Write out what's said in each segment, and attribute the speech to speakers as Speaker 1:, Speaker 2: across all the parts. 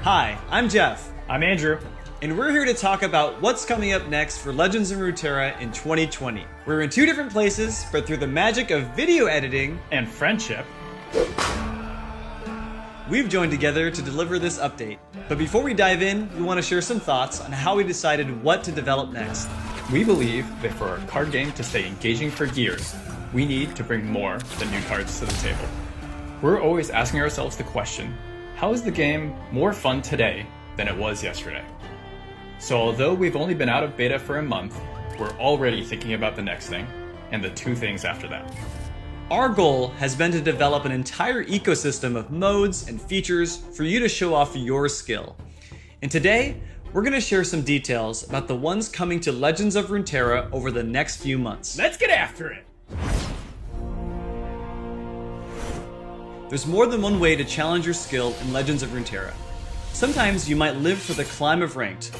Speaker 1: Hi, I'm Jeff,
Speaker 2: I'm Andrew.
Speaker 1: and we're here to talk about what's coming up next for Legends of Runeterra in 2020. We're in two different places, but through the magic of video editing
Speaker 2: And friendship.
Speaker 1: we've joined together to deliver this update. But before we dive in, we want to share some thoughts on how we decided what to develop next.
Speaker 2: We believe that for our card game to stay engaging for years, we need to bring more than new cards to the table. We're always asking ourselves the question, how is the game more fun today than it was yesterday? So although we've only been out of beta for a month, we're already thinking about the next thing, and the two things after that.
Speaker 1: Our goal has been to develop an entire ecosystem of modes and features for you to show off your skill. And today, we're going to share some details about the ones coming to Legends of Runeterra over the next few months.
Speaker 2: Let's get after it!
Speaker 1: There's more than one way to challenge your skill in Legends of Runeterra. Sometimes you might live for the climb of ranked,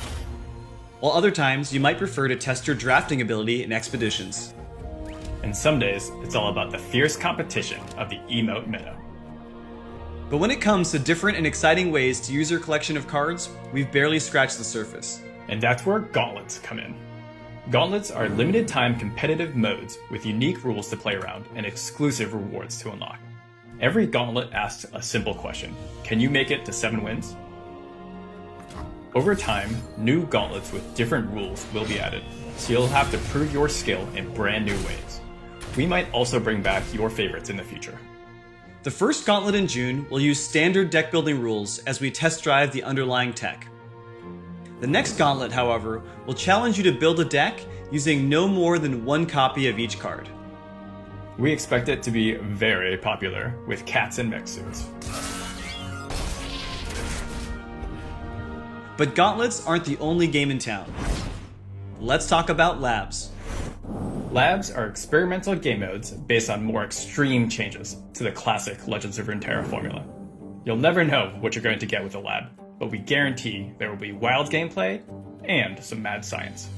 Speaker 1: while other times you might prefer to test your drafting ability in expeditions.
Speaker 2: And some days, it's all about the fierce competition of the emote meta.
Speaker 1: But when it comes to different and exciting ways to use your collection of cards, we've barely scratched the surface.
Speaker 2: And that's where gauntlets come in. Gauntlets are limited time competitive modes with unique rules to play around and exclusive rewards to unlock. Every gauntlet asks a simple question: can you make it to 7 wins? Over time, new gauntlets with different rules will be added, so you'll have to prove your skill in brand new ways. We might also bring back your favorites in the future.
Speaker 1: The first gauntlet in June will use standard deck building rules as we test drive the underlying tech. The next gauntlet, however, will challenge you to build a deck using no more than one copy of each card.
Speaker 2: We expect it to be very popular with cats and mech suits.
Speaker 1: But gauntlets aren't the only game in town. Let's talk about labs.
Speaker 2: Labs are experimental game modes based on more extreme changes to the classic Legends of Runeterra formula. You'll never know what you're going to get with a lab, but we guarantee there will be wild gameplay and some mad science.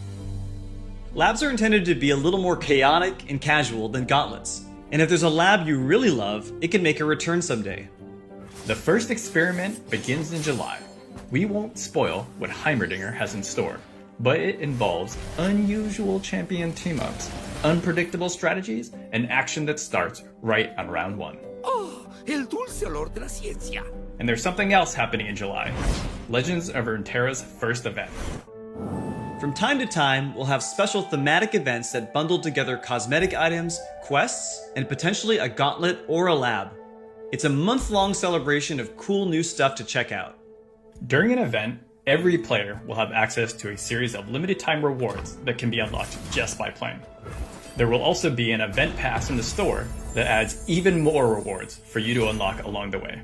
Speaker 1: Labs are intended to be a little more chaotic and casual than gauntlets, and if there's a lab you really love, it can make a return someday.
Speaker 2: The first experiment begins in July. We won't spoil what Heimerdinger has in store, but it involves unusual champion team-ups, unpredictable strategies, and action that starts right on round 1.
Speaker 3: Oh, el dulce olor de la ciencia.
Speaker 2: And there's something else happening in July: Legends of Runeterra's first event.
Speaker 1: From time to time, we'll have special thematic events that bundle together cosmetic items, quests, and potentially a gauntlet or a lab. It's a month-long celebration of cool new stuff to check out.
Speaker 2: During an event, every player will have access to a series of limited time rewards that can be unlocked just by playing. There will also be an event pass in the store that adds even more rewards for you to unlock along the way.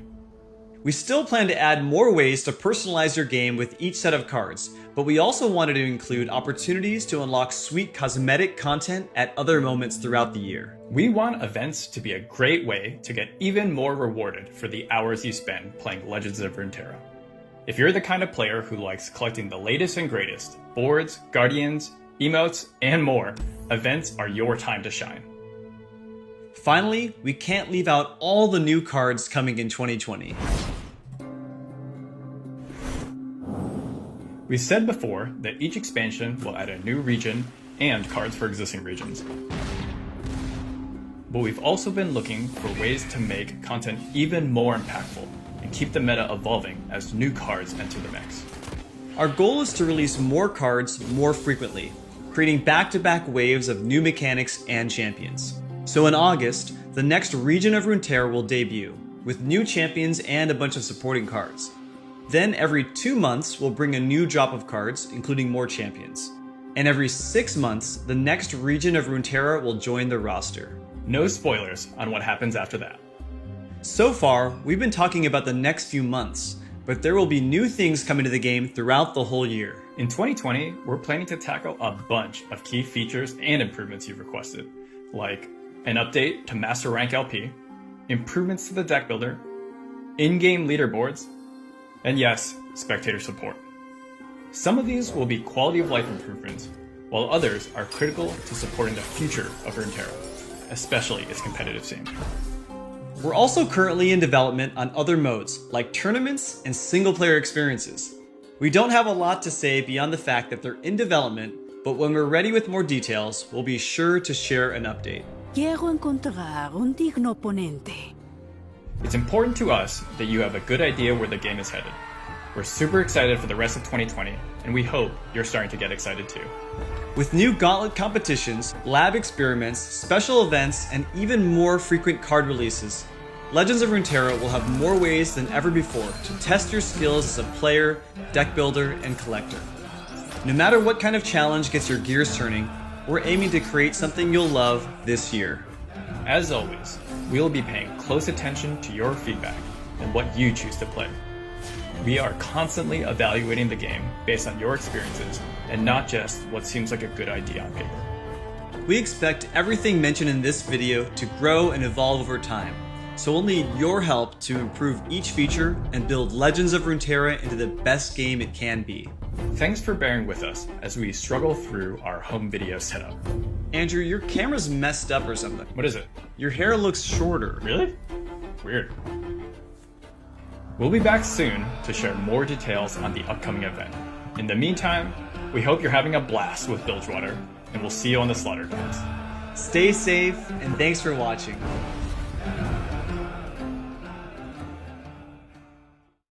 Speaker 1: We still plan to add more ways to personalize your game with each set of cards, but we also wanted to include opportunities to unlock sweet cosmetic content at other moments throughout the year.
Speaker 2: We want events to be a great way to get even more rewarded for the hours you spend playing Legends of Runeterra. If you're the kind of player who likes collecting the latest and greatest, boards, guardians, emotes, and more, events are your time to shine.
Speaker 1: Finally, we can't leave out all the new cards coming in 2020.
Speaker 2: We said before that each expansion will add a new region and cards for existing regions. But we've also been looking for ways to make content even more impactful and keep the meta evolving as new cards enter the mix.
Speaker 1: Our goal is to release more cards more frequently, creating back-to-back waves of new mechanics and champions. So in August, the next region of Runeterra will debut, with new champions and a bunch of supporting cards. Then every 2 months, we'll bring a new drop of cards, including more champions. And every 6 months, the next region of Runeterra will join the roster.
Speaker 2: No spoilers on what happens after that.
Speaker 1: So far, we've been talking about the next few months, but there will be new things coming to the game throughout the whole year.
Speaker 2: In 2020, we're planning to tackle a bunch of key features and improvements you've requested, like an update to Master Rank LP, improvements to the deck builder, in-game leaderboards, and yes, spectator support. Some of these will be quality of life improvements, while others are critical to supporting the future of Runeterra, especially its competitive scene.
Speaker 1: We're also currently in development on other modes, like tournaments and single-player experiences. We don't have a lot to say beyond the fact that they're in development, but when we're ready with more details, we'll be sure to share an update.
Speaker 4: Quiero encontrar un digno oponente.
Speaker 2: It's important to us that you have a good idea where the game is headed. We're super excited for the rest of 2020, and we hope you're starting to get excited too.
Speaker 1: With new Gauntlet competitions, lab experiments, special events, and even more frequent card releases, Legends of Runeterra will have more ways than ever before to test your skills as a player, deck builder, and collector. No matter what kind of challenge gets your gears turning, we're aiming to create something you'll love this year.
Speaker 2: As always, we'll be paying close attention to your feedback and what you choose to play. We are constantly evaluating the game based on your experiences and not just what seems like a good idea on paper.
Speaker 1: We expect everything mentioned in this video to grow and evolve over time, so we'll need your help to improve each feature and build Legends of Runeterra into the best game it can be.
Speaker 2: Thanks for bearing with us as we struggle through our home video setup.
Speaker 1: Andrew, your camera's messed up or something.
Speaker 2: What is it?
Speaker 1: Your hair looks shorter.
Speaker 2: Really? Weird. We'll be back soon to share more details on the upcoming event. In the meantime, we hope you're having a blast with Bilgewater, and we'll see you on the slaughter grounds.
Speaker 1: Stay safe, and thanks for watching.